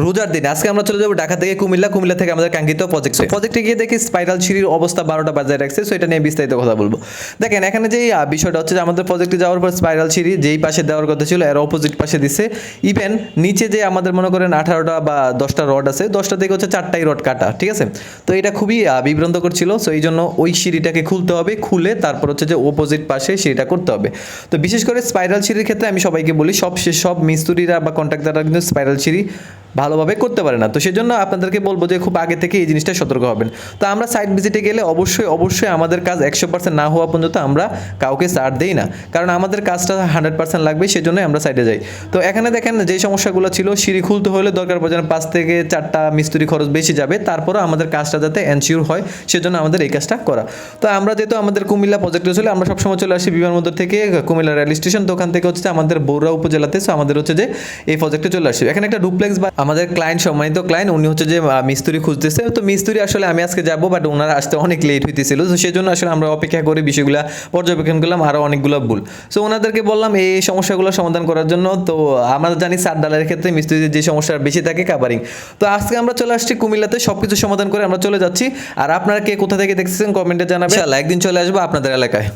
রোজার দিন আজকে আমরা চলে যাবো ঢাকা থেকে কুমিল্লা, কুমিল্লা থেকে আমাদের কাঙ্ক্ষিত প্রজেক্টে গিয়ে দেখি স্পাইরাল সিঁড়ির অবস্থা 12টা বাজায় রাখছে। সো এটা নিয়ে বিস্তারিত কথা বলবো। দেখেন এখানে যে বিষয়টা হচ্ছে যে আমাদের প্রজেক্টে যাওয়ার পর স্পাইরাল সিঁড়ি যেই পাশে দেওয়ার কথা ছিল এর অপোজিট পাশে দিছে। ইভেন নিচে যে আমাদের মনে করেন 18টা বা 10টা রড আছে, 10টা থেকে হচ্ছে 4টাই রড কাটা, ঠিক আছে। তো এটা খুবই বিভ্রান্তকর ছিল। সো এই জন্য ওই সিঁড়িটাকে খুলতে হবে, খুলে তারপর হচ্ছে যে অপোজিট পাশে সিঁড়িটা করতে হবে। তো বিশেষ করে স্পাইরাল সিঁড়ির ক্ষেত্রে আমি সবাইকে বলি সব মিস্ত্রিরা বা কন্ট্রাক্টররা কিন্তু স্পাইরাল সিঁড়ি ভালোভাবে করতে পারে না। তো সেজন্য আপনাদেরকে বলবো যে খুব আগে থেকে এই জিনিসটা সতর্ক হবেন। তো আমরা সাইট ভিজিটে গেলে অবশ্যই আমাদের কাজ 100% না হওয়া পর্যন্ত আমরা কাউকে ছাড় দেই না, কারণ আমাদের কাজটা 100% লাগবে, সেজন্যই আমরা সাইটে যাই। তো এখানে দেখেন যে সমস্যাগুলো ছিল, সিঁড়ি খুলতে হলে দরকার পড়ে 5 থেকে 4টা মিস্ত্রি খরচ বেশি যাবে, তারপরও আমাদের কাজটা যাতে এনশিওর হয় সেজন্য আমাদের এই কাজটা করা। তো আমরা যেহেতু আমাদের কুমিল্লা প্রজেক্টে ছিল, আমরা সবসময় চলে আসি বিমানবন্দর থেকে কুমিল্লা রেল স্টেশন। তো ওখান থেকে হচ্ছে আমাদের বগুড়া উপজেলাতে, সো আমাদের হচ্ছে যে এই প্রজেক্টে চলে আসি। এখানে একটা ডুপ্লেক্স বা আমাদের ক্লায়েন্ট, সম্মানিত ক্লায়েন্ট, উনি হচ্ছে যে মিস্ত্রি খুঁজতেছে। তো মিস্ত্রি আসলে আমি আজকে যাবো, বাট ওনারা আসতে অনেক লেট হইতেছিল। তো সেই জন্য আসলে আমরা অপেক্ষা করে বিষয়গুলো পর্যবেক্ষণ করলাম, আরও অনেকগুলো ভুল। সো ওনাদেরকে বললাম এই সমস্যাগুলো সমাধান করার জন্য। তো আমরা জানি সার ডালের ক্ষেত্রে মিস্ত্রিদের যে সমস্যা বেশি থাকে কাভারিং। তো আজকে আমরা চলে আসছি কুমিল্লাতে, সবকিছু সমাধান করে আমরা চলে যাচ্ছি। আর আপনারা কে কোথা থেকে দেখতেছেন কমেন্টে জানাবেন, একদিন চলে আসবো আপনাদের এলাকায়।